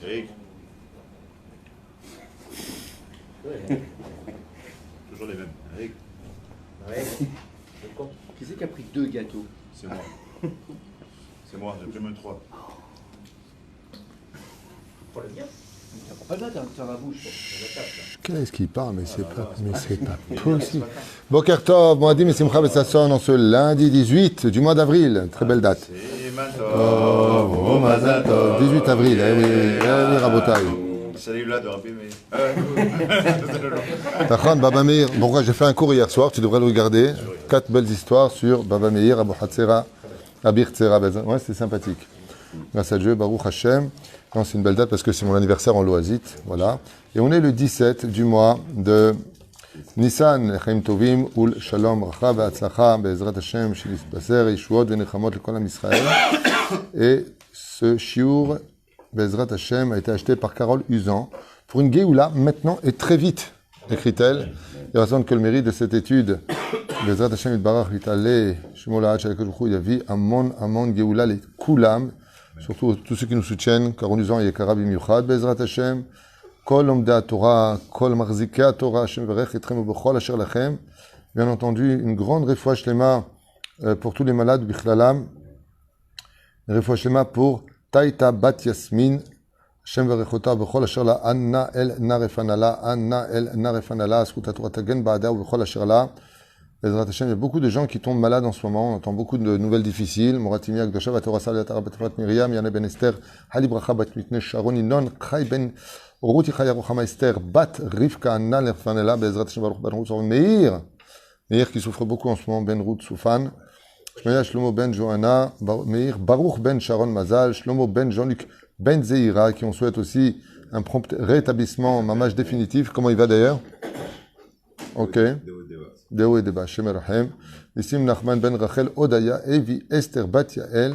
Eric. Toujours les mêmes. Eric. Ouais. Qui c'est qui a pris 2 gâteaux? C'est moi. C'est moi, j'ai pris même 3. Pour le bien. T'as pas le droit dans la bouche. Qu'est-ce qu'il parle? Mais c'est pas possible. Boker Tov, Moadim et Simcha Bessasson en ce lundi 18 du mois d'avril. Très belle date. 18 avril, eh oui, Rabotai. Salut là de Rabbi Meir. Tachon, Baba Meir. Pourquoi j'ai fait un cours hier soir, tu devrais le regarder. 4 belles histoires sur Baba Meir, Abou Hatzera, Abir Tzera. Ouais, c'est sympathique. Grâce à Dieu, Baruch Hashem. Non, c'est une belle date parce que c'est mon anniversaire en loisite. Voilà. Et on est le 17 du mois de Nissan, Lechaim Tovim, Ul Shalom, Racha, Be'atzlacha, Be'ezrat Hashem, Shilis Baser, Yeshuot, Ve'nechamot, Lekol Am Israël. Et ce shiur, Be'ezrat Hashem, a été acheté par Carole Usan pour une Géoula maintenant et très vite, écrit-elle. Il raison que le mérite de cette étude, Be'ezrat Hashem, Yitbarach, Vitale, Shemo La'ad, Shalekot B'chou, Yavi, Amon Géoula, les Kulam, surtout tous ceux qui nous soutiennent, Carole Usan, Yekara B'miuchad, Be'ezrat Hashem, Kol Omdei Torah, Kol Marzikei Torah, Hashem Verech Etrem Ubechol Asher Lachem. Bien entendu, une grande refoua shlema pour tous les malades, Bichlalam. Une refoua shlema pour Taïta Bat Yasmin, Hashem Verechota Bechol Asher La, Anna El Narefanala, Anna El Narefanala, Askuta Torah Tagen Ba'ada Bechol Asher La. Bezrat Hashem, il y a beaucoup de gens qui tombent malades en ce moment. On entend beaucoup de nouvelles difficiles. Moratimi Akdosha, Vatorah Sal, Yatara Batfrat Miriam, Yana Ben Esther, Hali Bracha Bat Mitne Sharon, Inon, Chai Ben Ruti Chaya Ruchama Esther, Bat Rivka Anna Lerfanela, Bezrat Hashem Baruch Ben Ruth Meir. Meir qui souffre beaucoup en ce moment, Ben Ruth Soufan. Shlomo Shlomo Ben Johanna, Meir, Baruch Ben Sharon Mazal, Shlomo Ben Jean-Luc Ben Zeira, qui on souhaite aussi un prompt rétablissement, mamage définitif. Comment il va d'ailleurs? Ok. Deo et Deba, Shem Erachem, Nissim Nachman Ben Rachel, Odaya, Evi, Esther Bat Yael,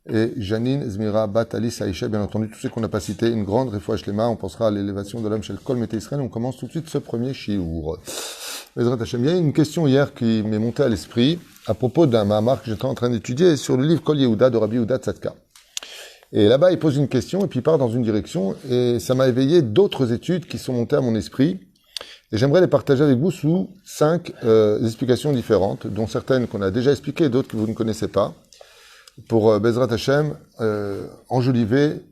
et Janine Zmira Bat Alice Aïcha, bien entendu, tous ceux qu'on n'a pas cités, une grande refoua shlema, on pensera à l'élévation de l'homme chez le Kol Mété Israël, on commence tout de suite ce premier shiur. Bezrat Hashem, il y a une question hier qui m'est montée à l'esprit, à propos d'un mahamar que j'étais en train d'étudier sur le livre Kol Yehuda de Rabbi Yehuda Tzadka. Et là-bas, il pose une question, et puis il part dans une direction, et ça m'a éveillé d'autres études qui sont montées à mon esprit, et j'aimerais les partager avec vous sous 5 explications différentes, dont certaines qu'on a déjà expliquées et d'autres que vous ne connaissez pas, pour Bezrat Hashem, enjoliver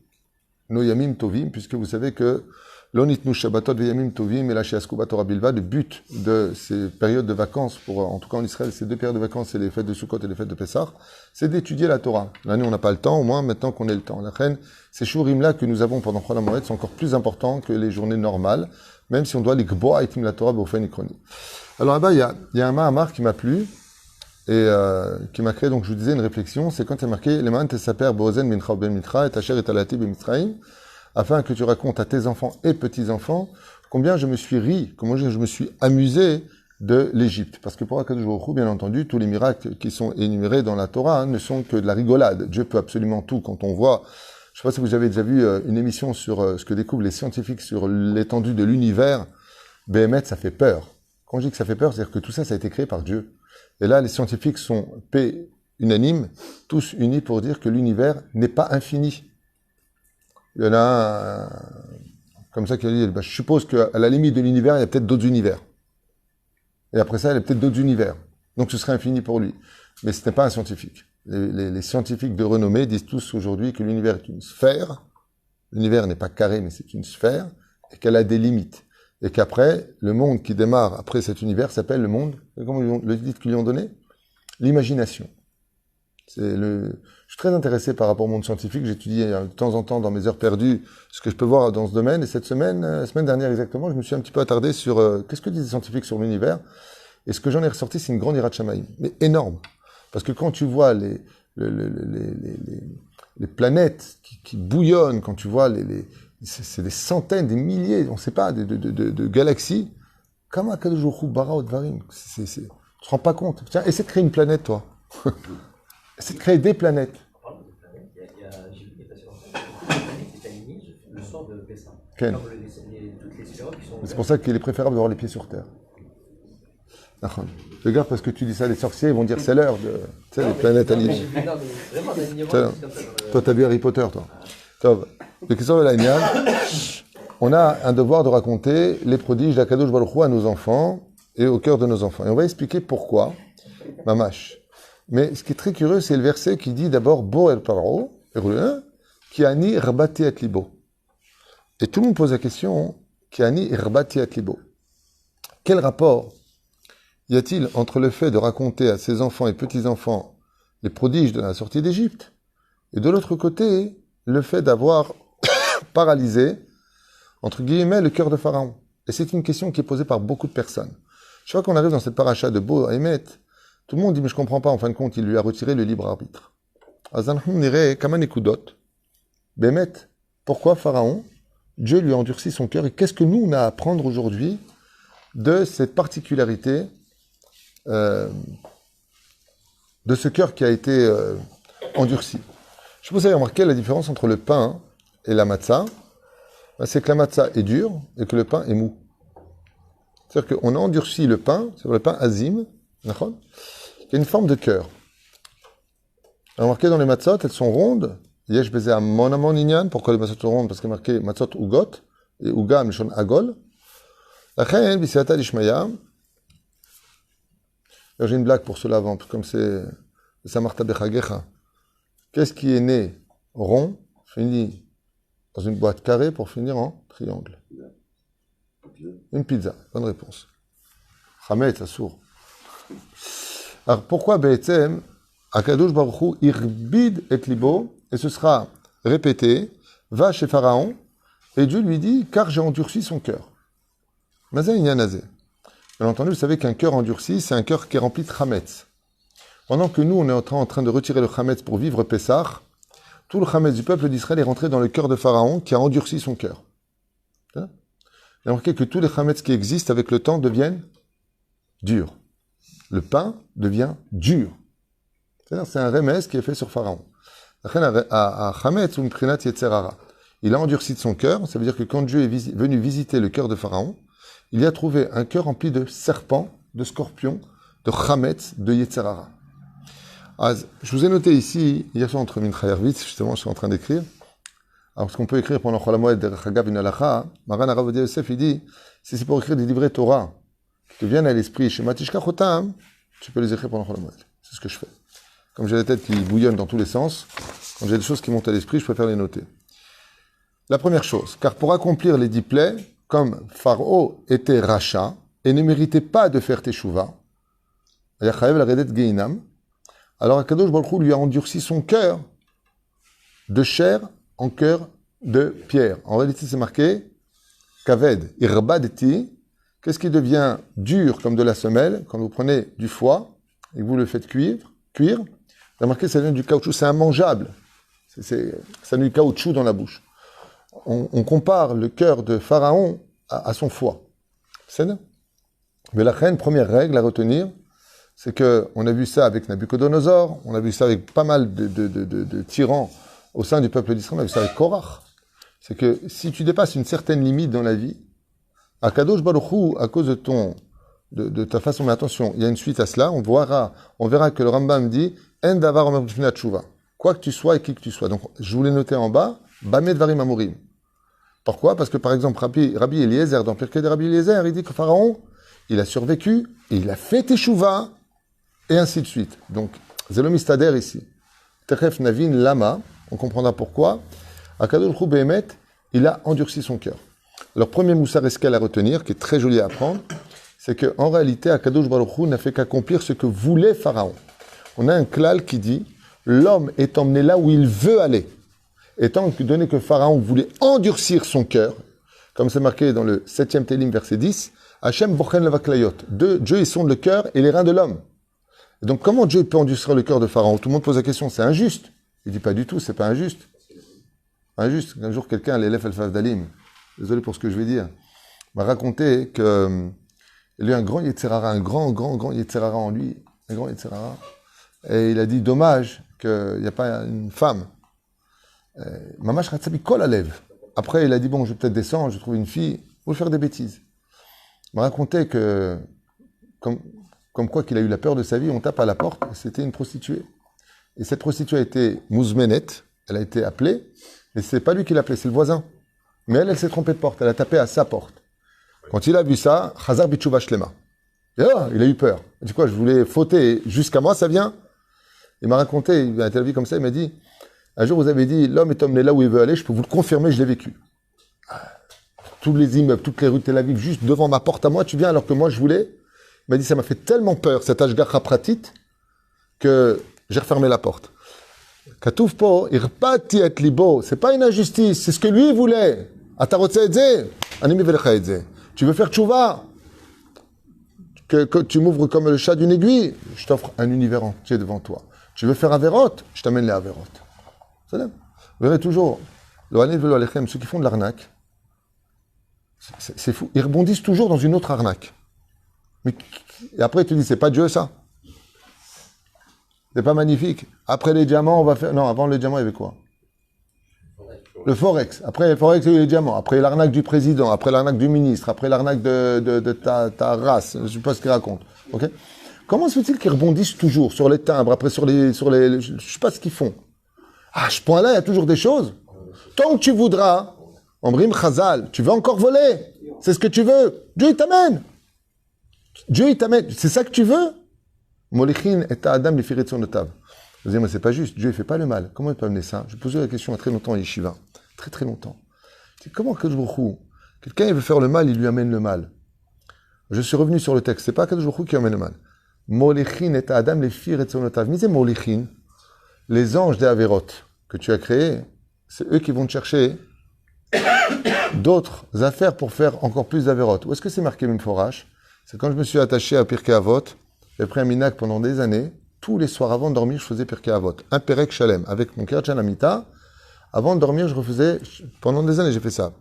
nos Yamim Tovim, puisque vous savez que l'onitnu Shabbatot ve Yamim Tovim et la Sheaskuba Torah Bilva, le but de ces périodes de vacances, en tout cas en Israël, ces 2 périodes de vacances, c'est les fêtes de Sukkot et les fêtes de Pessah, c'est d'étudier la Torah. L'année, on n'a pas le temps, au moins maintenant qu'on ait le temps. La reine, ces shurim-là que nous avons pendant Chol HaMoed sont encore plus importants que les journées normales, même si on doit l'ikboa itim la Torah b'ofen ikroni. Alors là-bas, il y a un mahamar qui m'a plu, et qui m'a créé, donc je vous disais, une réflexion, c'est quand il y a marqué « Leman tesaper bo'ozen mincha ben mitra et asher et alati ben mitzraim » afin que tu racontes à tes enfants et petits-enfants combien je me suis ri, comment je me suis amusé de l'Égypte. Parce que pour Akadosh Baruch Hu, bien entendu, tous les miracles qui sont énumérés dans la Torah ne sont que de la rigolade. Dieu peut absolument tout. Quand on voit, je ne sais pas si vous avez déjà vu une émission sur ce que découvrent les scientifiques sur l'étendue de l'univers, Béhémet, ça fait peur. Quand je dis que ça fait peur, c'est-à-dire que tout ça, ça a été créé par Dieu. Et là, les scientifiques sont unanimes, tous unis pour dire que l'univers n'est pas infini. Il y en a un, comme ça qui a dit, je suppose qu'à la limite de l'univers, il y a peut-être d'autres univers. Et après ça, il y a peut-être d'autres univers. Donc ce serait infini pour lui. Mais ce n'est pas un scientifique. Les scientifiques de renommée disent tous aujourd'hui que l'univers est une sphère. L'univers n'est pas carré, mais c'est une sphère, et qu'elle a des limites. Et qu'après, le monde qui démarre après cet univers s'appelle le monde, comment le titre qu'ils lui ont donné? L'imagination. Je suis très intéressé par rapport au monde scientifique. J'étudie de temps en temps dans mes heures perdues ce que je peux voir dans ce domaine. Et cette semaine, la semaine dernière exactement, je me suis un petit peu attardé sur qu'est-ce que disent les scientifiques sur l'univers. Et ce que j'en ai ressorti, c'est une grande hirat shamayim, mais énorme. Parce que quand tu vois les planètes qui bouillonnent, quand tu vois c'est des centaines, des milliers, on ne sait pas, de galaxies, comme Akadosh Baruch Hu bara odvarim. Tu te rends pas compte. Tiens, essaie de créer une planète, toi. C'est de créer des planètes. J'ai vu qu'il était sur la planète qui est alignée le soir de Pessah. Ken. Toutes les sphères qui sont. C'est pour ça qu'il est préférable d'avoir les pieds sur terre. Fais gaffe parce que tu dis ça, les sorciers ils vont dire c'est l'heure de. Tu sais, les planètes alignées. Vraiment, Toi, t'as vu Harry Potter, toi. Le Kisor Elanian, on a un devoir de raconter les prodiges d'Akadosh Baruch Hu à nos enfants et au cœur de nos enfants. Et on va expliquer pourquoi, mamash. Mais ce qui est très curieux, c'est le verset qui dit d'abord Bo el Paro, qui ani rabati at libo. Et tout le monde pose la question, qui ani rabati at libo. Quel rapport y a-t-il entre le fait de raconter à ses enfants et petits-enfants les prodiges de la sortie d'Égypte et de l'autre côté, le fait d'avoir paralysé, entre guillemets, le cœur de Pharaon? Et c'est une question qui est posée par beaucoup de personnes. Chaque fois qu'on arrive dans cette paracha de Bo Haïmet, tout le monde dit, mais je comprends pas, en fin de compte, il lui a retiré le libre arbitre. Bémet, pourquoi Pharaon, Dieu lui a endurci son cœur, et qu'est-ce que nous, on a à apprendre aujourd'hui de cette particularité de ce cœur qui a été endurci? Je sais pas si vous avez remarqué la différence entre le pain et la matzah. C'est que la matzah est dure et que le pain est mou. C'est-à-dire qu'on a endurci le pain, c'est le pain azim, il y a une forme de cœur. Vous avez remarqué dans les matzot, elles sont rondes. Yesh bezeh amon amon inyan. Pourquoi les matzot sont rondes? Parce qu'il y a marqué matzot ugot et uga mishon agol. La chen bisiata d'ishmaya. J'ai une blague pour cela avant, comme c'est Samarta Bechagecha. Qu'est-ce qui est né rond, finit dans une boîte carrée pour finir en triangle? Une pizza. Bonne réponse. Chametz, assour. Alors pourquoi Be'etzem, Akadosh Baruch Hu irbid et libo, et ce sera répété, va chez Pharaon, et Dieu lui dit, car j'ai endurci son cœur. Mazé Inyanazé. Bien entendu, vous savez qu'un cœur endurci, c'est un cœur qui est rempli de chametz. Pendant que nous, on est en train de retirer le chametz pour vivre Pessah, tout le chametz du peuple d'Israël est rentré dans le cœur de Pharaon, qui a endurci son cœur. Vous avez remarqué que tous les chametz qui existent avec le temps deviennent durs. Le pain devient dur. C'est-à-dire, c'est un remès qui est fait sur Pharaon. Il a endurci de son cœur, ça veut dire que quand Dieu est venu visiter le cœur de Pharaon, il y a trouvé un cœur rempli de serpents, de scorpions, de chametz, de yetzerara. Je vous ai noté ici, hier soir entre Mincha Yarvitz, justement, je suis en train d'écrire. Alors, ce qu'on peut écrire pendant Chol HaMoed, Derech Hagav, une halacha, Maran Harav Ovadia Yosef, il dit, si c'est pour écrire des livrets Torah, qui te viennent à l'esprit, chez Matishka Chotam, tu peux les écrire pendant Chol HaMoed. C'est ce que je fais. Comme j'ai la tête qui bouillonne dans tous les sens, quand j'ai des choses qui montent à l'esprit, je préfère les noter. La première chose, car pour accomplir les 10 plaies, comme Pharaon était rachat et ne méritait pas de faire teshuva, Yachayev la redet geinam, alors Akadosh Baruch Hu lui a endurci son cœur de chair en cœur de pierre. En réalité, c'est marqué Kaved, irbadeti. Qu'est-ce qui devient dur comme de la semelle quand vous prenez du foie et que vous le faites cuire, vous avez remarqué, ça devient du caoutchouc, c'est immangeable. Ça du caoutchouc dans la bouche. On compare le cœur de Pharaon à son foie. C'est ça. Mais la reine, première règle à retenir, c'est qu'on a vu ça avec Nabucodonosor, on a vu ça avec pas mal de tyrans au sein du peuple d'Israël, on a vu ça avec Korach. C'est que si tu dépasses une certaine limite dans la vie, Akadosh Baruch Hu, à cause de ta façon, mais attention, il y a une suite à cela, on verra que le Rambam dit En davar omer b'fnei tshuva. Quoi que tu sois et qui que tu sois. Donc, je voulais noter en bas, Bameh dvarim amorim. Pourquoi? Parce que, par exemple, Rabbi Eliezer, dans Pirkei de Rabbi Eliezer, il dit que Pharaon, il a survécu, et il a fait teshuva, et ainsi de suite. Donc, Zelo mistader ici. Techef navin lama, on comprendra pourquoi. Akadosh Hu behemet, il a endurci son cœur. Alors, premier moussar escal à retenir, qui est très joli à apprendre, c'est qu'en réalité, Akadosh Baruch Hu n'a fait qu'accomplir ce que voulait Pharaon. On a un klal qui dit, l'homme est emmené là où il veut aller. Étant donné que Pharaon voulait endurcir son cœur, comme c'est marqué dans le 7e Télim, verset 10, Hachem bochen levaklayot. Dieu, il sonde le cœur et les reins de l'homme. Et donc, comment Dieu peut endurcir le cœur de Pharaon? Tout le monde pose la question, c'est injuste. Il dit pas du tout, c'est pas injuste. Injuste. Un jour, quelqu'un, l'élève Al-Faf Dalim, désolé pour ce que je vais dire, m'a raconté que il y a eu un grand Yetzerara, un grand Yetzerara en lui, un grand Yetzerara. Et il a dit, dommage qu'il n'y a pas une femme. Mamash Ratsabi kol alev. Après, il a dit, bon, je vais peut-être descendre, je trouve une fille, ou faire des bêtises. Il m'a raconté que, comme quoi qu'il a eu la peur de sa vie, on tape à la porte, c'était une prostituée. Et cette prostituée a été mouzmenet, elle a été appelée, Et c'est pas lui qui l'a appelé, c'est le voisin. Mais elle s'est trompée de porte, elle a tapé à sa porte. Quand il a vu ça, Chazar Bitchouva Shlema. Et là, il a eu peur. Il dit quoi, je voulais fauter jusqu'à moi, ça vient. Il m'a raconté, il a été comme ça, il m'a dit, un jour vous avez dit, l'homme est emmené là où il veut aller, je peux vous le confirmer, je l'ai vécu. Tous les immeubles, toutes les rues de Tel Aviv, juste devant ma porte à moi, tu viens alors que moi je voulais. Il m'a dit, ça m'a fait tellement peur, cet Ashgacha Pratit, que j'ai refermé la porte. Katouf po, irpati et libo, c'est pas une injustice, c'est ce que lui voulait. Atarotse edze, animi velecha edze. Tu veux faire tchouva, que tu m'ouvres comme le chat d'une aiguille, je t'offre un univers entier devant toi. Tu veux faire Averot, je t'amène les Averot. C'est là. Vous verrez toujours, ceux qui font de l'arnaque, c'est fou. Ils rebondissent toujours dans une autre arnaque. Mais, et après, tu dis, c'est pas Dieu ça. C'est pas magnifique. Après les diamants, on va faire. Non, avant les diamants, il y avait quoi? Le Forex. Après le Forex, il y a eu les diamants. Après l'arnaque du président. Après l'arnaque du ministre. Après l'arnaque de ta race. Je ne sais pas ce qu'il raconte. Okay, comment se fait-il qu'ils rebondissent toujours sur les timbres, après sur les je ne sais pas ce qu'ils font. À ce point-là, il y a toujours des choses. Tant que tu voudras, Ambrim Chazal, tu veux encore voler. C'est ce que tu veux. Dieu, il t'amène. Dieu, il t'amène. C'est ça que tu veux. Molichin et Adam les firets son notav. Je dis, mais c'est pas juste. Dieu, il fait pas le mal. Comment il peut amener ça? Je posais la question il y a très longtemps à Yeshiva. Très, très longtemps. Je dis, comment Kadosh Baruch Hu, quelqu'un, il veut faire le mal, il lui amène le mal. Je suis revenu sur le texte. C'est pas Kadosh Baruch Hu qui amène le mal. Molichin et Adam les firets son notav. Misez Molichin, les anges des Averot que tu as créés, c'est eux qui vont te chercher d'autres affaires pour faire encore plus d'Averot. Où est-ce que c'est marqué même forage? C'est quand je me suis attaché à Pirkei Avot, j'ai pris un minak pendant des années. Tous les soirs avant de dormir, je faisais Pirkei Avot. Un Perek Shalem. Avec mon Kirchan Amita. Avant de dormir, je refaisais, pendant des années, j'ai fait ça.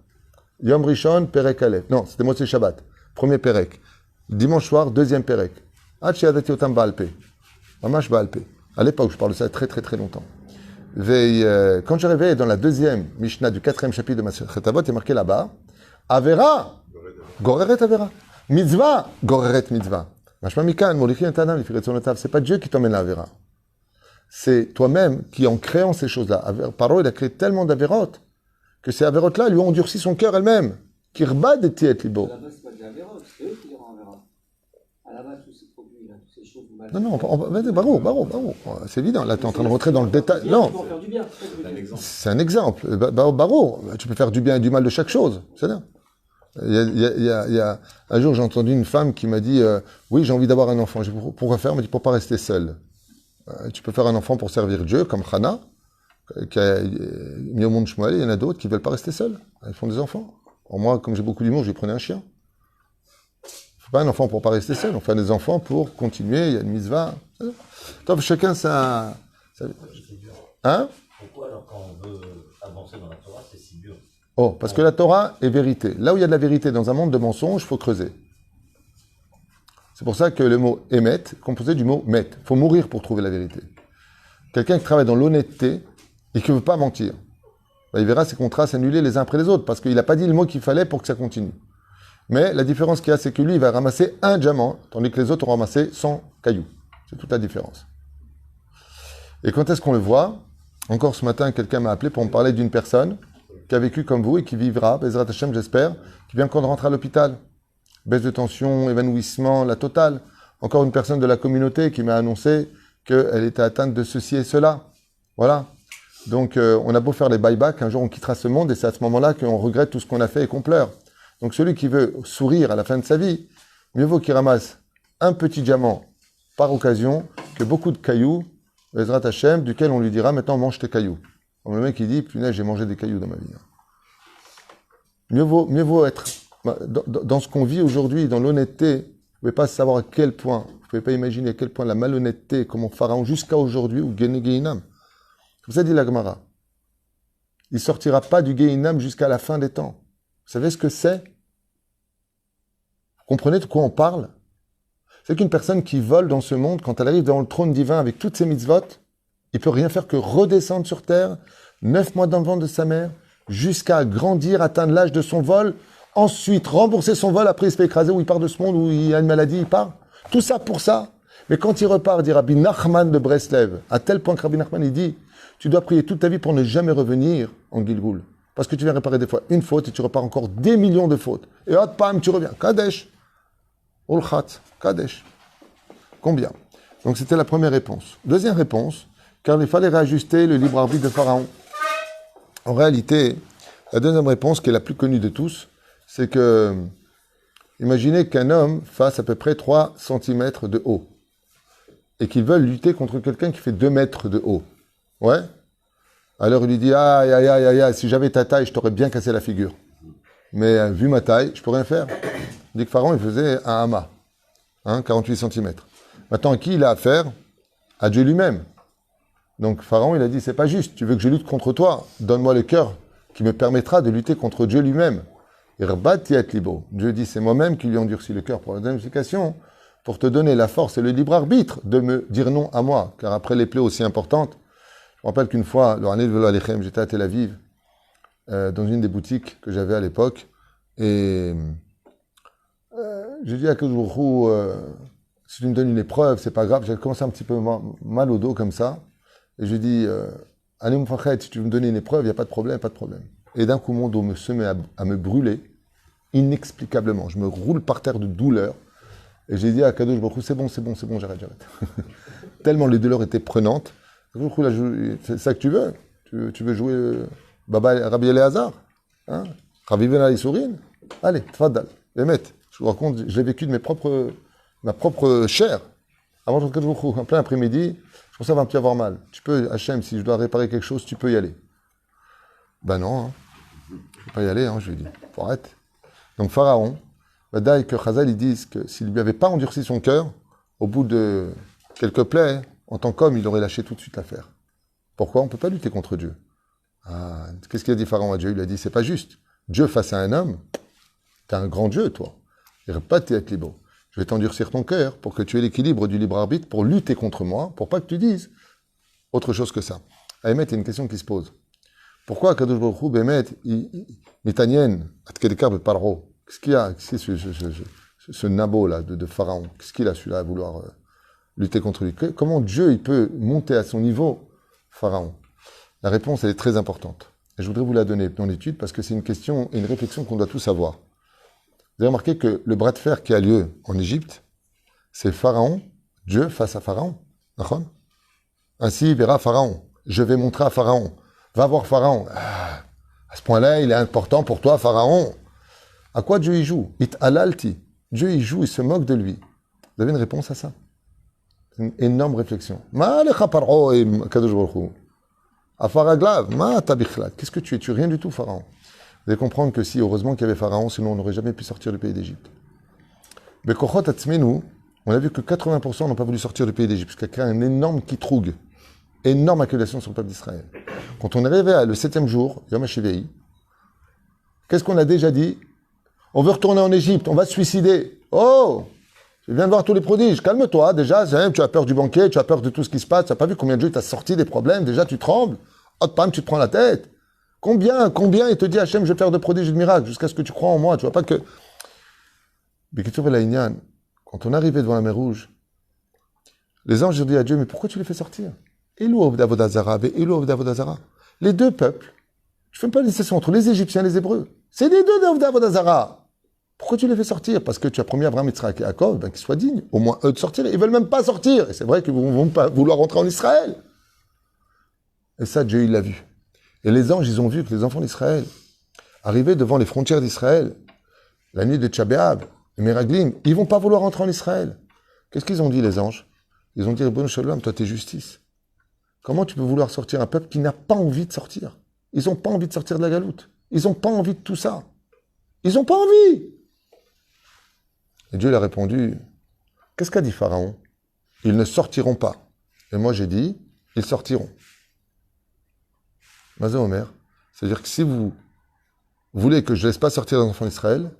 Yom Rishon, Perek Aleph. Non, c'était Motzei Shabbat. Premier Perek. Dimanche soir, deuxième Perek. Hachi Adati Otam Baalpe. Mamash Baalpe. À l'époque, je parle de ça très très très longtemps. Quand j'arrivais dans la deuxième Mishnah du 4e chapitre de Masechet Avot, il est marqué là-bas, Avera, Goreret Avera. Mitzvah, Goreret Mitzvah. C'est pas Dieu qui t'emmène à Avera. C'est toi-même qui, en créant ces choses-là, Paro, il a créé tellement d'Averot que ces Averot-là lui ont endurci son cœur elle-même. Kirba de Tiet Libo. À la base, c'est pas des Averot, c'est eux qui les rendent Avera. À la base, tous ces produits, là, toutes ces choses. Non, c'est évident. Là, tu es en train de rentrer dans le détail. Non, c'est un exemple. Baro, tu peux faire du bien et du mal de chaque chose. C'est là. Un jour, j'ai entendu une femme qui m'a dit oui, j'ai envie d'avoir un enfant. J'ai dit, pourquoi faire? Elle m'a dit, pour pas rester seule. Tu peux faire un enfant pour servir Dieu, comme Hana, qui a mis au monde Shmuel. Il y en a d'autres qui veulent pas rester seuls. Ils font des enfants. Alors moi, comme j'ai beaucoup d'humour, j'ai pris un chien. Il faut pas un enfant pour pas rester seul. On fait des enfants pour continuer. Il y a une mitzvah. Donc, chacun ça. Hein? Pourquoi alors quand on veut avancer dans la Torah, c'est si dur? Oh, parce que la Torah est vérité. Là où il y a de la vérité dans un monde de mensonges, il faut creuser. C'est pour ça que le mot émet est composé du mot met. Il faut mourir pour trouver la vérité. Quelqu'un qui travaille dans l'honnêteté et qui ne veut pas mentir, il verra ses contrats s'annuler les uns après les autres parce qu'il n'a pas dit le mot qu'il fallait pour que ça continue. Mais la différence qu'il y a, c'est que lui, il va ramasser un diamant, tandis que les autres ont ramassé 100 cailloux. C'est toute la différence. Et quand est-ce qu'on le voit? Encore ce matin, quelqu'un m'a appelé pour me parler d'une personne qui a vécu comme vous et qui vivra, Bezrat Hashem, j'espère, qui vient encore de rentrer à l'hôpital. Baisse de tension, évanouissement, la totale. Encore une personne de la communauté qui m'a annoncé qu'elle était atteinte de ceci et cela. Voilà. Donc, on a beau faire les buybacks, un jour on quittera ce monde et c'est à ce moment-là qu'on regrette tout ce qu'on a fait et qu'on pleure. Donc, celui qui veut sourire à la fin de sa vie, mieux vaut qu'il ramasse un petit diamant par occasion que beaucoup de cailloux, Bezrat Hashem, duquel on lui dira maintenant mange tes cailloux. Comme le mec qui dit, punaise, j'ai mangé des cailloux dans ma vie. Mieux vaut être dans ce qu'on vit aujourd'hui, dans l'honnêteté. Vous ne pouvez pas savoir à quel point, vous ne pouvez pas imaginer à quel point la malhonnêteté, comme Pharaon jusqu'à aujourd'hui, ou Geinam. Comme ça dit la Gemara. Il ne sortira pas du Geinam jusqu'à la fin des temps. Vous savez ce que c'est? Vous comprenez de quoi on parle? C'est qu'une personne qui vole dans ce monde, quand elle arrive devant le trône divin avec toutes ses mitzvot, il ne peut rien faire que redescendre sur terre, 9 mois dans le ventre de sa mère, jusqu'à grandir, atteindre l'âge de son vol, ensuite rembourser son vol, après il se fait écraser, ou il part de ce monde, ou il a une maladie, il part. Tout ça pour ça. Mais quand il repart, dit Rabbi Nachman de Breslev, à tel point que Rabbi Nachman, il dit, tu dois prier toute ta vie pour ne jamais revenir en Gilgoul. Parce que tu viens réparer des fois une faute et tu répares encore des millions de fautes. Et hop, pam, tu reviens. Kadesh. Ulchat. Kadesh. Combien? Donc c'était la première réponse. Deuxième réponse, car il fallait réajuster le libre arbitre de Pharaon. En réalité, la deuxième réponse, qui est la plus connue de tous, c'est que, imaginez qu'un homme fasse à peu près 3 cm de haut et qu'il veuille lutter contre quelqu'un qui fait 2 mètres de haut. Ouais? Alors il lui dit, aïe, aïe, aïe, aïe, aïe, si j'avais ta taille, je t'aurais bien cassé la figure. Mais vu ma taille, je peux rien faire. Il dit que Pharaon, il faisait un hama, 48 cm. Maintenant, à qui il a affaire? À Dieu lui-même. Donc Pharaon, il a dit, c'est pas juste, tu veux que je lutte contre toi, donne-moi le cœur qui me permettra de lutter contre Dieu lui-même. Dieu dit, c'est moi-même qui lui endurcis le cœur pour la deuxième pour te donner la force et le libre arbitre de me dire non à moi. Car après les plaies aussi importantes, je me rappelle qu'une fois, j'étais à Tel Aviv, dans une des boutiques que j'avais à l'époque, et j'ai dit à Kadoujou, si tu me donnes une épreuve, c'est pas grave. J'avais commencé un petit peu mal au dos comme ça, et je lui dis, allez Moufachet, si tu veux me donner une épreuve, il n'y a pas de problème, pas de problème. Et d'un coup, mon dos se met à me brûler, inexplicablement. Je me roule par terre de douleur, et j'ai dit à Kadosh Baruch Hu, c'est bon, j'arrête. Tellement les douleurs étaient prenantes. C'est ça que tu veux? Tu veux jouer Baba Rabbi Eleazar? Rabbi Ben Ali Sourine? Allez, tfaddal. Emet, je vous raconte, je l'ai vécu de ma propre chair. Avant de rentrer en plein après-midi, je pensais un petit avoir mal. Tu peux, Hachem, si je dois réparer quelque chose, tu peux y aller. Ben non, je ne peux pas y aller, je lui ai dit. Faut arrêter. Donc Pharaon, Badaï que Chazal, ils disent que s'il ne lui avait pas endurci son cœur, au bout de quelques plaies, en tant qu'homme, il aurait lâché tout de suite l'affaire. Pourquoi? On ne peut pas lutter contre Dieu. Qu'est-ce qu'il a dit Pharaon à Dieu? Il a dit, c'est pas juste. Dieu face à un homme, t'es un grand Dieu, toi. Il ne pas être libre. Je vais t'endurcir ton cœur pour que tu aies l'équilibre du libre arbitre pour lutter contre moi, pour pas que tu dises autre chose que ça. À Emet, il y a une question qui se pose. Pourquoi Kadosh Baruch Hu, Bemet, Mitanien, Atkedekar Paro? Qu'est-ce qu'il y a? Qu'est-ce que c'est ce nabo là de Pharaon? Qu'est-ce qu'il a celui-là à vouloir lutter contre lui? Comment Dieu il peut monter à son niveau, Pharaon? La réponse elle est très importante. Et je voudrais vous la donner dans l'étude parce que c'est une question et une réflexion qu'on doit tous avoir. Vous avez remarqué que le bras de fer qui a lieu en Égypte, c'est Pharaon, Dieu face à Pharaon. Ainsi verra Pharaon. Je vais montrer à Pharaon. Va voir Pharaon. À ce point-là, il est important pour toi, Pharaon. À quoi Dieu y joue? It alalti. Dieu y joue, il se moque de lui. Vous avez une réponse à ça? Une énorme réflexion. Qu'est-ce que tu es? Tu es rien du tout, Pharaon. Vous allez comprendre que si, heureusement qu'il y avait Pharaon, sinon on n'aurait jamais pu sortir du pays d'Égypte. Mais on a vu que 80% n'ont pas voulu sortir du pays d'Égypte, parce qu'il y a créé un énorme kitroug, énorme accusation sur le peuple d'Israël. Quand on est arrivé le 7e jour, Yom HaShivei, qu'est-ce qu'on a déjà dit? On veut retourner en Égypte, on va se suicider. Oh! Je viens de voir tous les prodiges, calme-toi, déjà, tu as peur du banquet, tu as peur de tout ce qui se passe, tu n'as pas vu combien de Dieu t'a sorti des problèmes, déjà tu trembles, hop, pam, tu te prends la tête. Combien il te dit Hachem, je vais faire de prodiges et de miracles, jusqu'à ce que tu crois en moi, tu vois pas que... Quand on est arrivé devant la mer Rouge, les anges ont dit à Dieu, mais pourquoi tu les fais sortir? Les deux peuples, je ne fais pas une distinction entre les Égyptiens et les Hébreux, c'est les deux d'Avodazara. Pourquoi tu les fais sortir? Parce que tu as promis à Abraham, Yitzhak et Yaakov qu'ils soient dignes, au moins eux de sortir. Ils ne veulent même pas sortir. Et c'est vrai qu'ils ne vont pas vouloir rentrer en Israël. Et ça, Dieu, il l'a vu. Et les anges, ils ont vu que les enfants d'Israël arrivaient devant les frontières d'Israël, la nuit de Tchabéab, les Meraglim, ils ne vont pas vouloir rentrer en Israël. Qu'est-ce qu'ils ont dit, les anges? Ils ont dit, Bon Shalom, toi, t'es justice. Comment tu peux vouloir sortir un peuple qui n'a pas envie de sortir? Ils n'ont pas envie de sortir de la galoute. Ils n'ont pas envie de tout ça. Ils n'ont pas envie. Et Dieu lui a répondu, qu'est-ce qu'a dit Pharaon? Ils ne sortiront pas. Et moi j'ai dit, ils sortiront. Mazé Omer, c'est-à-dire que si vous voulez que je ne laisse pas sortir les enfants d'Israël,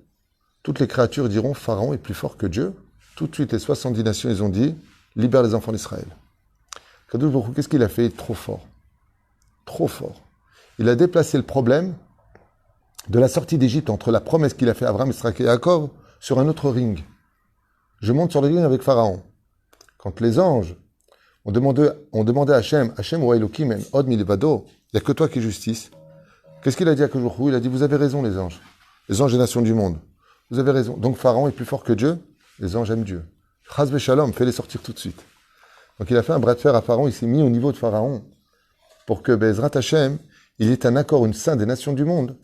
toutes les créatures diront, Pharaon est plus fort que Dieu. Tout de suite, les 70 nations, ils ont dit, libère les enfants d'Israël. Kadosh Baruch Hu, qu'est-ce qu'il a fait? Trop fort. Trop fort. Il a déplacé le problème de la sortie d'Égypte entre la promesse qu'il a fait à Abraham, Yitzhak et Yaakov sur un autre ring. Je monte sur le ring avec Pharaon. Quand les anges ont demandé à Hachem, Hachem ou Elohim, Od milevado, il n'y a que toi qui es justice. Qu'est-ce qu'il a dit à Kojourou? Il a dit, vous avez raison les anges des nations du monde. Vous avez raison. Donc Pharaon est plus fort que Dieu, les anges aiment Dieu. Chazve Shalom, fais-les sortir tout de suite. Donc il a fait un bras de fer à Pharaon, il s'est mis au niveau de Pharaon pour que Bezrat Hashem, il ait un accord, une sainte des nations du monde,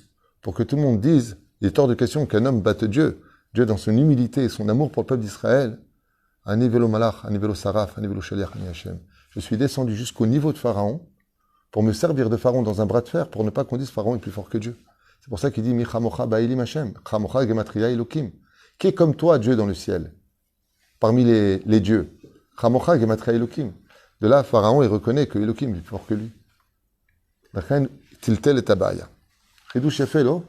pour que tout le monde dise, il est hors de question qu'un homme batte Dieu. Dieu, dans son humilité et son amour pour le peuple d'Israël, un nivelo malach, un nivelo saraf, un nivelo shaliach, un Hashem. Je suis descendu jusqu'au niveau de Pharaon pour me servir de Pharaon dans un bras de fer pour ne pas qu'on dise Pharaon est plus fort que Dieu. C'est pour ça qu'il dit Michamocha ba'ilim Hashem, Chamocha gematria Elokim. Qui est comme toi, Dieu dans le ciel, parmi les dieux. Chamocha gematria Elokim. De là, Pharaon, il reconnaît que Elokim est plus fort que lui. Lachen tiltel et tabaya. Chidouche yafé, lo?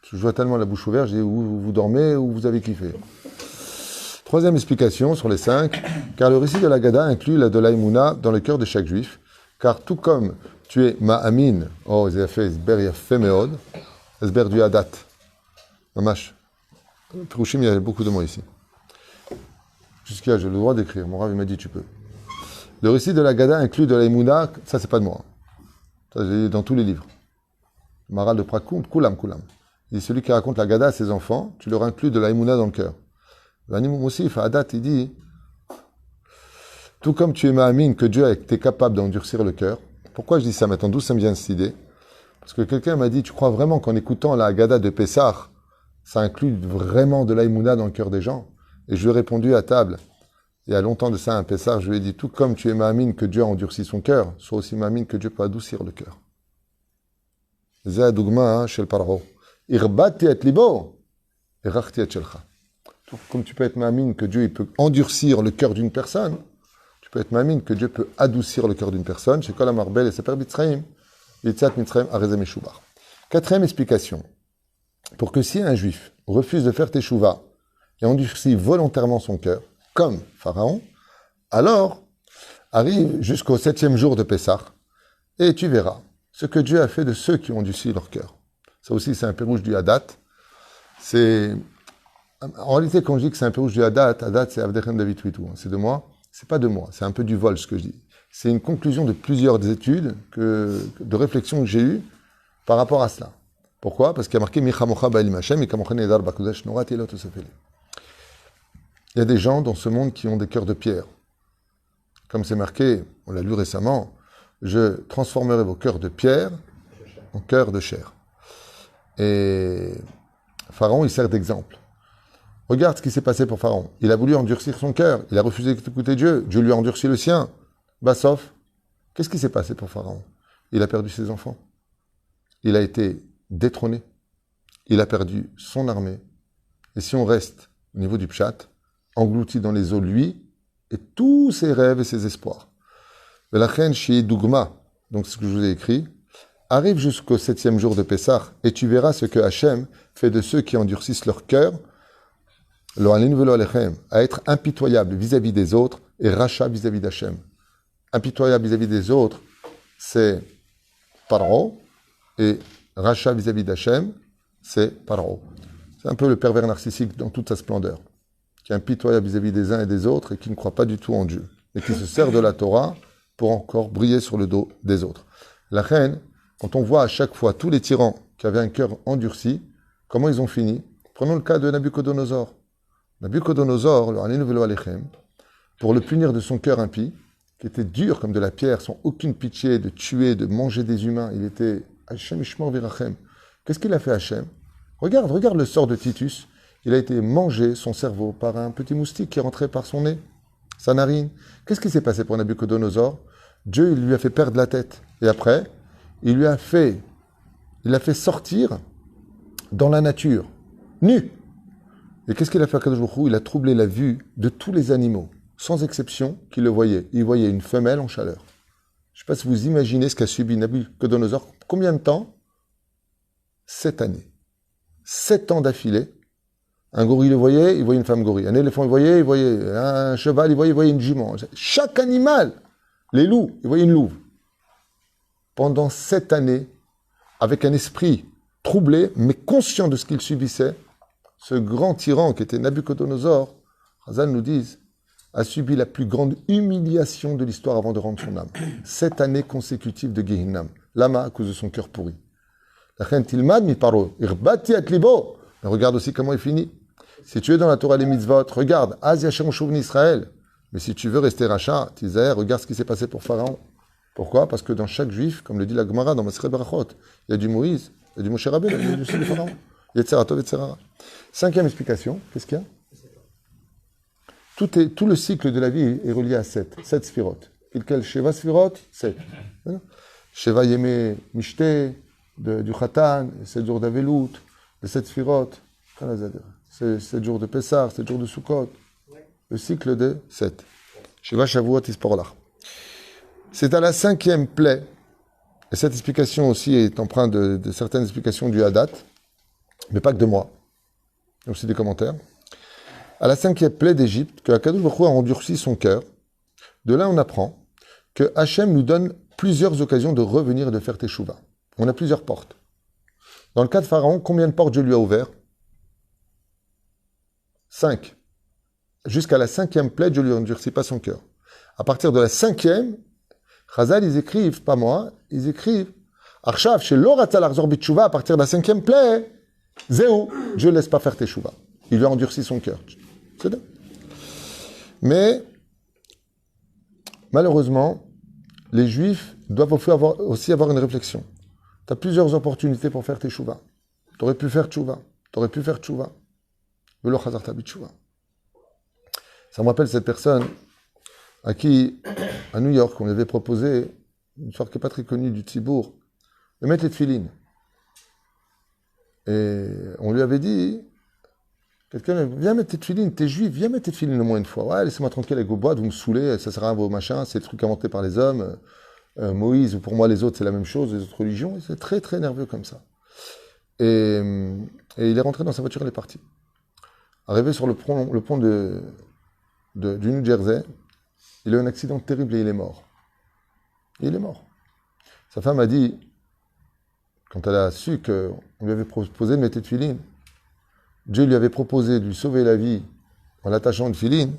Je vois tellement la bouche ouverte, je dis, vous dormez ou vous avez kiffé. Troisième explication sur les 5, car le récit de la Gada inclut la de l'Aïmouna dans le cœur de chaque juif, car tout comme tu es ma'amin, oh, il a fait Esber yafé meod, Esber du Hadat, Mamash. Pirouchim, il y a beaucoup de mots ici. Jusqu'à, j'ai le droit d'écrire, mon rave il m'a dit, tu peux. Le récit de la Gada inclut de l'Aïmouna, ça c'est pas de moi, ça j'ai dans tous les livres. Maral de Prakoum, Koulam. Il dit, celui qui raconte la Gada à ses enfants, tu leur inclus de l'Aïmouna dans le cœur. L'animum aussi, Hadat, il dit, tout comme tu es ma'amine que Dieu a été capable d'endurcir le cœur. Pourquoi je dis ça maintenant? D'où ça me vient cette idée? Parce que quelqu'un m'a dit, tu crois vraiment qu'en écoutant la Gada de Pessah, ça inclut vraiment de l'Aïmouna dans le cœur des gens? Et je lui ai répondu à table, il y a longtemps de ça, un Pessah, je lui ai dit, tout comme tu es ma'amine que Dieu a endurci son cœur, sois aussi ma'amine que Dieu peut adoucir le cœur. Zé Dougma, chez le Paro. Irbati et libo, irachti et shelcha. Comme tu peux être ma'amine que Dieu il peut endurcir le cœur d'une personne, tu peux être ma'amine que Dieu peut adoucir le cœur d'une personne. Chez Kol Amarbel et Sefer Mitzrayim, Yitzat Mitzrayim Arezem Meshubar. Quatrième explication. Pour que si un juif refuse de faire teshuva et endurcit volontairement son cœur, comme Pharaon, alors arrive jusqu'au 7e jour de Pessah et tu verras ce que Dieu a fait de ceux qui ont endurci leur cœur. Ça aussi, c'est un pérouge du Hadat. En réalité, quand je dis que c'est un pérouge du Hadat, c'est Avdechem David Witou. C'est de moi. C'est pas de moi. C'est un peu du vol, ce que je dis. C'est une conclusion de plusieurs études, de réflexions que j'ai eues par rapport à cela. Pourquoi? Parce qu'il y a marqué Michamocha Ba'elim Hashem, Mikamocha Nedar Bakudesh Norat Elot Osefele. Il y a des gens dans ce monde qui ont des cœurs de pierre. Comme c'est marqué, on l'a lu récemment, je transformerai vos cœurs de pierre en cœurs de chair. Et Pharaon, il sert d'exemple. Regarde ce qui s'est passé pour Pharaon. Il a voulu endurcir son cœur. Il a refusé d'écouter Dieu. Dieu lui a endurci le sien. Bassof, qu'est-ce qui s'est passé pour Pharaon? Il a perdu ses enfants. Il a été détrôné. Il a perdu son armée. Et si on reste au niveau du Pshat, englouti dans les eaux, lui, et tous ses rêves et ses espoirs. La reine Shii Dougma, donc ce que je vous ai écrit, arrive jusqu'au 7e jour de Pessah, et tu verras ce que Hachem fait de ceux qui endurcissent leur cœur, à être impitoyable vis-à-vis des autres, et rachat vis-à-vis d'Hachem. Impitoyable vis-à-vis des autres, c'est Paro, et rachat vis-à-vis d'Hachem, c'est Paro. C'est un peu le pervers narcissique dans toute sa splendeur, qui est impitoyable vis-à-vis des uns et des autres, et qui ne croit pas du tout en Dieu, et qui se sert de la Torah pour encore briller sur le dos des autres. La reine, quand on voit à chaque fois tous les tyrans qui avaient un cœur endurci, comment ils ont fini? Prenons le cas de Nabucodonosor. Nabucodonosor, le Alinu Velo Alechem, pour le punir de son cœur impie, qui était dur comme de la pierre, sans aucune pitié, de tuer, de manger des humains, il était Hachem Ishmor Virachem. Qu'est-ce qu'il a fait Hachem? Regarde le sort de Titus. Il a été mangé, son cerveau, par un petit moustique qui est rentré par son nez, sa narine. Qu'est-ce qui s'est passé pour Nabucodonosor? Dieu, il lui a fait perdre la tête. Et après, il l'a fait sortir dans la nature, nu. Et qu'est-ce qu'il a fait à Kadosh Baruch Hu? Il a troublé la vue de tous les animaux, sans exception, qui le voyaient. Il voyait une femelle en chaleur. Je ne sais pas si vous imaginez ce qu'a subi Nabucodonosor. Combien de temps? 7 années. 7 ans d'affilée. Un gorille le voyait, il voyait une femme gorille. Un éléphant il voyait un cheval, il voyait une jument. Chaque animal, les loups, il voyait une louve. Pendant 7 années, avec un esprit troublé, mais conscient de ce qu'il subissait, ce grand tyran qui était Nabucodonosor, Chazal nous dit, a subi la plus grande humiliation de l'histoire avant de rendre son âme. 7 années consécutives de Gehinam. Lama, à cause de son cœur pourri. Lachen tilmad mi paro, irbati at libo. Mais regarde aussi comment il finit. Si tu es dans la Torah les mitzvot, regarde, Az Yashem Shuvni Israël. Mais si tu veux rester rachat, Tisaïr, regarde ce qui s'est passé pour Pharaon. Pourquoi? Parce que dans chaque juif, comme le dit la Gemara dans Maseret Berachot, il y a du Moïse, il y a du Moshe Rabbeinu, il y a du Pharaon. Il y a Tseratov et Tserara. Cinquième explication, qu'est-ce qu'il y a? Tout le cycle de la vie est relié à 7 sphirotes. Quel Sheva Sphirot? 7. Sheva Yeme Mishte, du Khatan, 7 jours d'Avelut, de 7 sphirotes, 7 jours de Pessah, 7 jours de Sukkot. Le cycle de 7. Sheva Shavuot Isporlach. C'est à la 5e plaie, et cette explication aussi est empreinte de certaines explications du Hadat, mais pas que de moi. Il y a aussi des commentaires. À la 5e plaie d'Égypte, que Akadosh Baruch Hu a endurci son cœur. De là, on apprend que Hachem nous donne plusieurs occasions de revenir et de faire Teshuvah. On a plusieurs portes. Dans le cas de Pharaon, combien de portes Dieu lui a ouvertes? 5. Jusqu'à la 5e plaie, Dieu lui endurcit pas son cœur. À partir de la 5e, Chazal, ils écrivent, pas moi, ils écrivent Arshav, chez l'Oratzal Arzor Bitchouva, à partir de la 5e plaie, Zéou, Dieu ne laisse pas faire Teshuvah. Il lui a endurci son cœur. C'est ça. Mais, malheureusement, les Juifs doivent aussi avoir une réflexion. Tu as plusieurs opportunités pour faire Teshuvah. Tu aurais pu faire Teshuvah. Tu aurais pu faire Teshuvah. Velo Chazarta Bitchouva. Ça me rappelle cette personne à qui, à New York, on lui avait proposé, une histoire qui n'est pas très connue du Tzibour, de mettre les tefilines. Et on lui avait dit, quelqu'un, viens mettre tes tefilines, t'es juif, viens mettre tes tefilines au moins une fois. Ouais, laissez-moi tranquille avec vos boîtes, vous me saoulez, ça sert à rien vos machins, c'est des trucs inventés par les hommes. Moïse, ou pour moi les autres, c'est la même chose, les autres religions. C'est très très nerveux comme ça. Et il est rentré dans sa voiture, il est parti. Arrivé sur le pont du New Jersey, il a eu un accident terrible et il est mort. Et il est mort. Sa femme a dit, quand elle a su qu'on lui avait proposé de mettre des tefilines, Dieu lui avait proposé de lui sauver la vie en l'attachant une tefilines,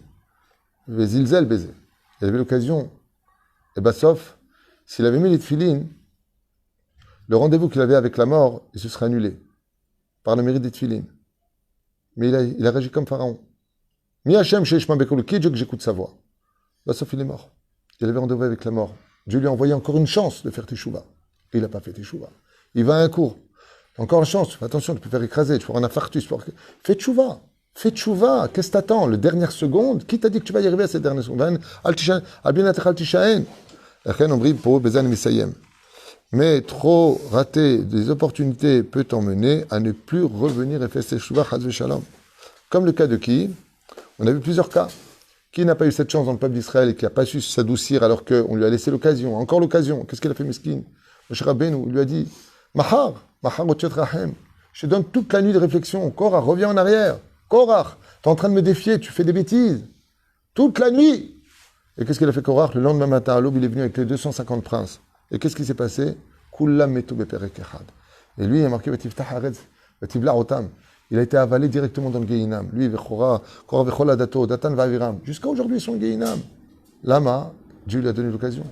Zilzel baiser. Il avait l'occasion. Et bien, sauf, s'il avait mis les tefilines, le rendez-vous qu'il avait avec la mort, il se serait annulé par le mérite des tefilines. Mais il a réagi comme Pharaon. Mi Hachem Sheishma Bekol, qui est Dieu que j'écoute sa voix? Ben, sauf il est mort. Il avait rendez-vous avec la mort. Dieu lui a envoyé encore une chance de faire Teshuvah. Et il n'a pas fait Teshuvah. Il va à un cours. Encore une chance. Attention, tu peux faire écraser, tu peux avoir un infarctus. Fais Teshuvah. Fais Teshuvah. Qu'est-ce que t'attends? Le dernière seconde? Qui t'a dit que tu vas y arriver à cette dernière seconde? Mais trop rater des opportunités peut t'emmener à ne plus revenir et faire Teshuvah, chas v'shalom. Comme le cas de qui? On a vu plusieurs cas. Qui n'a pas eu cette chance dans le peuple d'Israël et qui n'a pas su s'adoucir alors qu'on lui a laissé l'occasion? Encore l'occasion. Qu'est-ce qu'il a fait, Miskin? Moshe Rabbeinu, il lui a dit, Mahar otchet rahem. Je te donne toute la nuit de réflexion. Korach, reviens en arrière. Korach, tu es en train de me défier, tu fais des bêtises. Toute la nuit. Et qu'est-ce qu'il a fait, Korach? Le lendemain matin, à l'aube, il est venu avec les 250 princes. Et qu'est-ce qui s'est passé? Kullam metu beperek echad. Et lui, il a marqué, Vatiftah haretz, Vativla otam. Il a été avalé directement dans le Gehinam. Lui, Korach vechol adato, Datan vaviram. Jusqu'à aujourd'hui, ils sont le Gehinam. Lama, Dieu lui a donné l'occasion.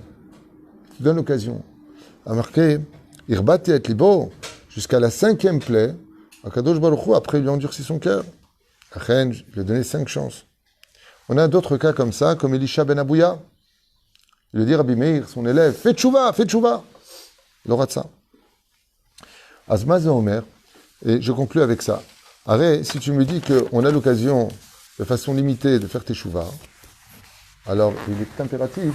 Il donne l'occasion. A marqué, Irbati et libo, jusqu'à la 5e plaie, Akadosh Baruch Hu, après il lui a endurci son cœur. Achen, il lui a donné 5 chances. On a d'autres cas comme ça, comme Elisha ben Abouya. Il lui dit, Rabbi Meir, son élève, fais tchouva. Il aura de ça. Azmaz et Omer, et je conclus avec ça. Arrête, si tu me dis qu'on a l'occasion, de façon limitée, de faire teshuva, alors il est impératif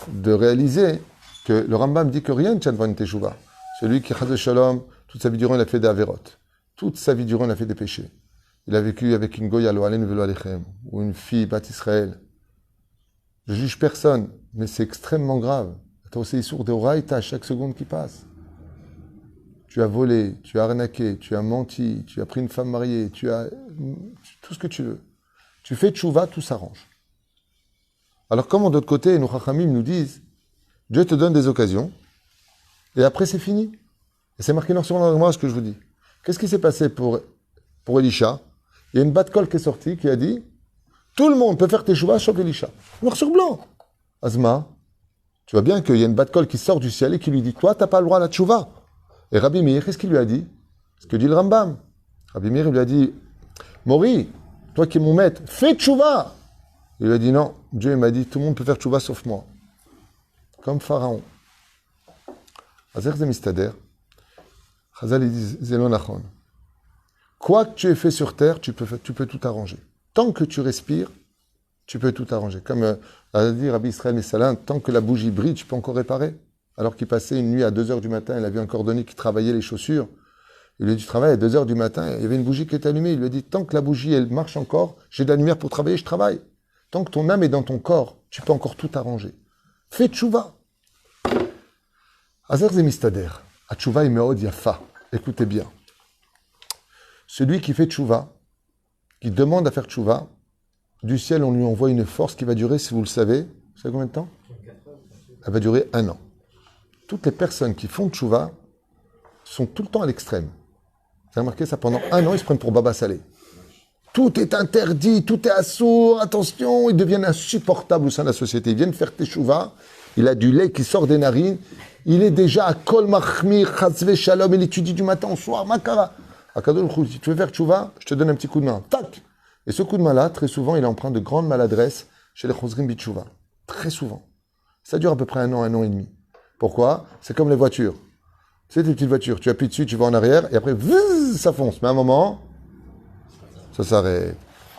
de réaliser que le Rambam dit que rien ne tient devant une teshuva. Celui qui, chas shalom, toute sa vie durant, il a fait des averot. Toute sa vie durant, il a fait des péchés. Il a vécu avec une goya, lo alen velo alechem, ou une fille, bat Israël. Je juge personne, mais c'est extrêmement grave. Tu as aussi sourd de oraïta chaque seconde qui passe. Tu as volé, tu as arnaqué, tu as menti, tu as pris une femme mariée, tu as tout ce que tu veux. Tu fais tchouva, tout s'arrange. Alors comment d'autre côté, nos chachamim nous disent, Dieu te donne des occasions, et après c'est fini. Et c'est marqué noir sur blanc dans moi ce que je vous dis. Qu'est-ce qui s'est passé pour Elisha? Il y a une bat-kol qui est sortie qui a dit, tout le monde peut faire tchouva sauf Elisha. Noir sur blanc. Azma, Tu vois bien qu'il y a une batte-colle qui sort du ciel et qui lui dit, toi, tu n'as pas le droit à la tchouva. Et Rabbi Meir, qu'est-ce qu'il lui a dit? Ce que dit le Rambam. Rabbi Meir, il lui a dit, Mori, toi qui es mon maître, fais tchouva. Il lui a dit, non, Dieu m'a dit, tout le monde peut faire tchouva sauf moi. Comme Pharaon. Azer Zemistader, Chazal, il dit, Zelonachon. Quoi que tu aies fait sur terre, tu peux tout arranger. Tant que tu respires, tu peux tout arranger. Comme a dit Rabbi Israël Messalin, tant que la bougie brille, tu peux encore réparer. Alors qu'il passait une nuit à 2h du matin, il a vu un cordonnier qui travaillait les chaussures. Il lui a dit, tu travailles à 2h du matin, il y avait une bougie qui était allumée. Il lui a dit, tant que la bougie, elle marche encore, j'ai de la lumière pour travailler, je travaille. Tant que ton âme est dans ton corps, tu peux encore tout arranger. Fais tchouva. Azer Zemistader, a tchouva imeod yafa. Écoutez bien. Celui qui fait tchouva, qui demande à faire tchouva, du ciel, on lui envoie une force qui va durer, si vous le savez, vous savez combien de temps? Elle va durer 1 an. Toutes les personnes qui font tchouva sont tout le temps à l'extrême. Vous avez remarqué ça? Pendant 1 an, ils se prennent pour Baba Salé. Tout est interdit, tout est assourd, attention, ils deviennent insupportables au sein de la société. Ils viennent faire tchouva, il a du lait qui sort des narines, il est déjà à Kol Machmir, Chatzve Shalom, il étudie du matin au soir, Makara. Akadosh, si tu veux faire tchouva, je te donne un petit coup de main. Tac! Et ce coup de main-là, très souvent, il est empreint de grandes maladresses chez les Chosrim Bitchouva. Très souvent. Ça dure à peu près 1 an et demi. Pourquoi? C'est comme les voitures. Tu sais, tes petites voitures, tu appuies dessus, tu vas en arrière, et après, ça fonce. Mais à un moment, ça s'arrête.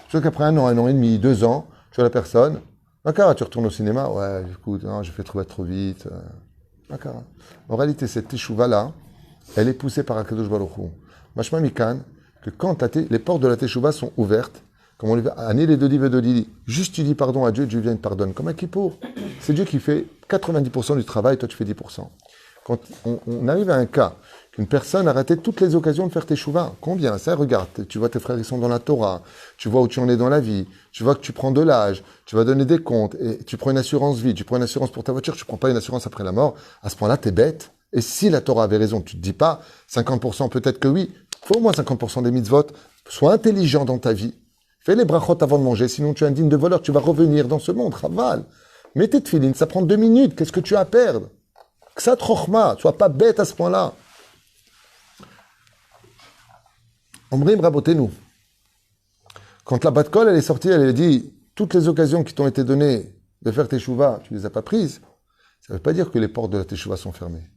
Sauf qu'après 1 an et demi, 2 ans, tu vois la personne, Makara, tu retournes au cinéma, ouais, écoute, non, j'ai fait trop vite. Makara. En réalité, cette teshuva-là, elle est poussée par Akadosh Baruch Hu. Mashma Mikan, que quand les portes de la teshuva sont ouvertes, comme on lui va, Ani les Dodi Vedodi, juste tu dis pardon à Dieu, Dieu vient et te pardonne. Comme à Kippour. C'est Dieu qui fait 90% du travail, toi tu fais 10%. Quand on arrive à un cas qu'une personne a raté toutes les occasions de faire teshuva, combien? Ça, regarde, tu vois tes frères, ils sont dans la Torah, tu vois où tu en es dans la vie, tu vois que tu prends de l'âge, tu vas donner des comptes, et tu prends une assurance vie, tu prends une assurance pour ta voiture, tu prends pas une assurance après la mort, à ce point-là, t'es bête. Et si la Torah avait raison, tu te dis pas 50%, peut-être que oui, il faut au moins 50% des mitzvot, sois intelligent dans ta vie, fais les brachot avant de manger, sinon tu es un digne de voleur, tu vas revenir dans ce monde, raval. Mets tes tefilines, ça prend 2 minutes, qu'est-ce que tu as à perdre? Ksat chokhma, sois pas bête à ce point-là. Omrim rabotenu. Quand la Bat-Kol, elle est sortie, elle a dit, toutes les occasions qui t'ont été données de faire teshuva, tu les as pas prises. Ça ne veut pas dire que les portes de la teshuva sont fermées.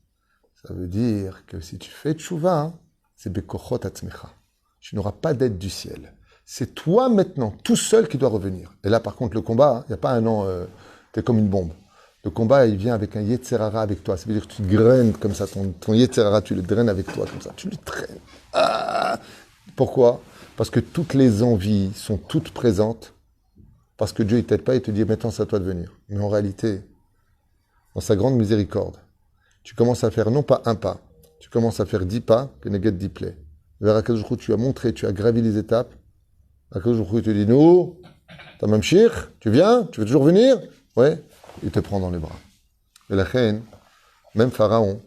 Ça veut dire que si tu fais teshuva, c'est bekochot atzmecha. Tu n'auras pas d'aide du ciel. C'est toi maintenant, tout seul, qui dois revenir. Et là, par contre, le combat, il n'y a pas un an, t'es comme une bombe. Le combat, il vient avec un Yetzerara avec toi. Ça veut dire que tu graines comme ça, ton Yetzerara, tu le draines avec toi, comme ça. Tu le traînes. Ah! Pourquoi? Parce que toutes les envies sont toutes présentes. Parce que Dieu, il t'aide pas, il te dit, maintenant, c'est à toi de venir. Mais en réalité, dans sa grande miséricorde, tu commences à faire non pas un pas, tu commences à faire 10 pas, que Neget 10 plaies. Vers Akadosh Baruch Hu, tu as montré, tu as gravi les étapes. Akadosh Baruch Hu te dit, nous, t'as même chir, tu viens, tu veux toujours venir? Ouais, il te prend dans les bras. Et la reine, même Pharaon,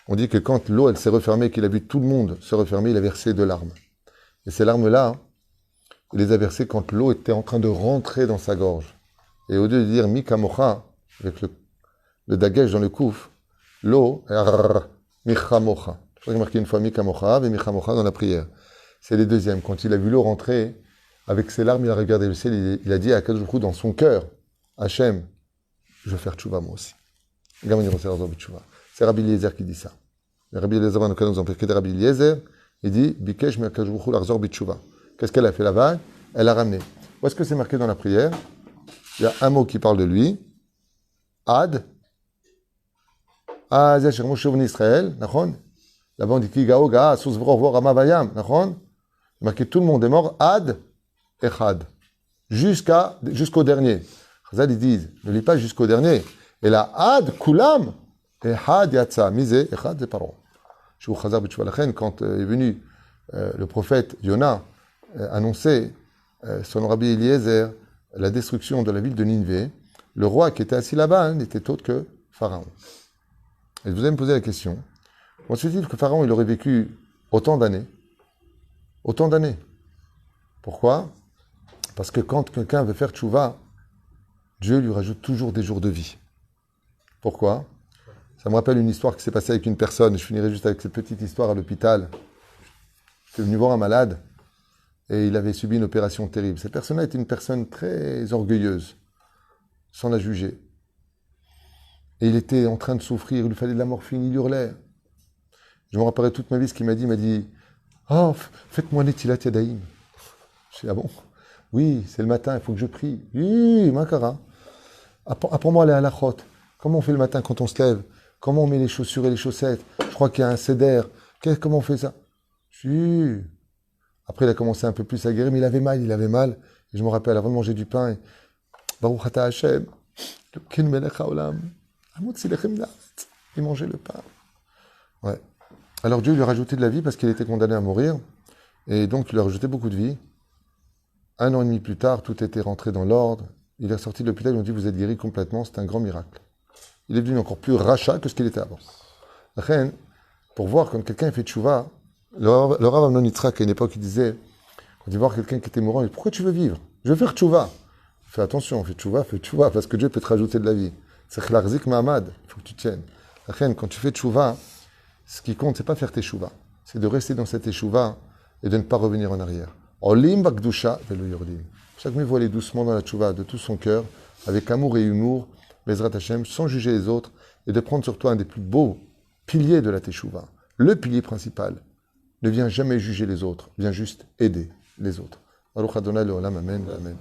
on dit que quand l'eau, elle s'est refermée, qu'il a vu tout le monde se refermer, il a versé 2 larmes. Et ces larmes-là, il les a versées quand l'eau était en train de rentrer dans sa gorge. Et au lieu de dire Mika Mocha, avec le dagesh dans le kouf, l'eau, Micha Mocha. Je crois qu'il y a marqué une fois Mika Mocha et Micha Mocha dans la prière. C'est les deuxièmes. Quand il a vu l'eau rentrer, avec ses larmes, il a regardé le ciel, il a dit à Akadosh Baruch Hu dans son cœur, Hachem, je vais faire tchouva moi aussi. C'est Rabbi Eliezer qui dit ça. Rabbi Eliezer, nous en fait que de Rabbi Eliezer, il dit Bikesh me Akadosh Baruch Hu l'arzor bitchouva. Qu'est-ce qu'elle a fait là-bas? Elle a ramené. Où est-ce que c'est marqué dans la prière? Il y a un mot qui parle de lui. Ad. Zeh Moshe ben Israël. Nachon. Là-bas on dit Kigao Gaa Sus Vrov Rama Vayam. Nachon. Marqué tout le monde est mort. Ad. Echad. Jusqu'au dernier. Chazal ils disent, ne lis pas jusqu'au dernier. Et là, Ad Kulam. Echad Yatsa. Misé. Echad c'est Paro. Chez Chazar B'Tchouva Lachen, quand est venu le prophète Yona annoncer son Rabbi Eliezer la destruction de la ville de Nineveh, le roi qui était assis là-bas n'était autre que Pharaon. Et vous allez me poser la question, comment se fait-il que Pharaon il aurait vécu autant d'années? Autant d'années. Pourquoi? Parce que quand quelqu'un veut faire tchouva, Dieu lui rajoute toujours des jours de vie. Pourquoi? Ça me rappelle une histoire qui s'est passée avec une personne. Je finirai juste avec cette petite histoire à l'hôpital. J'étais venu voir un malade et il avait subi une opération terrible. Cette personne-là était une personne très orgueilleuse, sans la juger. Et il était en train de souffrir, il lui fallait de la morphine, il hurlait. Je me rappellerai toute ma vie ce qu'il m'a dit. Il m'a dit « Oh, faites-moi Netilat Yadayim ». Je dis « Ah bon? Oui, c'est le matin, il faut que je prie. » « Oui, Makara. Apprends-moi les halachot. Comment on fait le matin quand on se lève? Comment on met les chaussures et les chaussettes? Je crois qu'il y a un seder. Comment on fait ça? Si. Après, il a commencé un peu plus à guérir, mais il avait mal. Et je me rappelle, avant de manger du pain, Baruch Ata Hashem, il mangeait le pain. Ouais. Alors Dieu lui a rajouté de la vie parce qu'il était condamné à mourir. Et donc, il lui a rajouté beaucoup de vie. 1 an et demi plus tard, tout était rentré dans l'ordre. Il est sorti de l'hôpital, ils ont dit, vous êtes guéri complètement, c'est un grand miracle. Il est devenu encore plus rachat que ce qu'il était avant. La reine, pour voir quand quelqu'un fait tchouva, le Rav Amnon Yitzhak, à une époque, il disait, quand il voit quelqu'un qui était mourant, il dit, pourquoi tu veux vivre? Je veux faire tchouva. Fais attention, fais tchouva, parce que Dieu peut te rajouter de la vie. C'est khlarzik Mahamad, il faut que tu tiennes. La reine, quand tu fais tchouva, ce qui compte, c'est pas faire tes tchouva, c'est de rester dans cette tchouva et de ne pas revenir en arrière. Olim bakdusha velo yordim. Chaque nuit, il faut aller doucement dans la tchouva de tout son cœur, avec amour et humour, Bezrat Hashem, sans juger les autres, et de prendre sur toi un des plus beaux piliers de la teshuva. Le pilier principal. Ne viens jamais juger les autres, viens juste aider les autres. Baruch Adonai Leolam, Amen, Amen.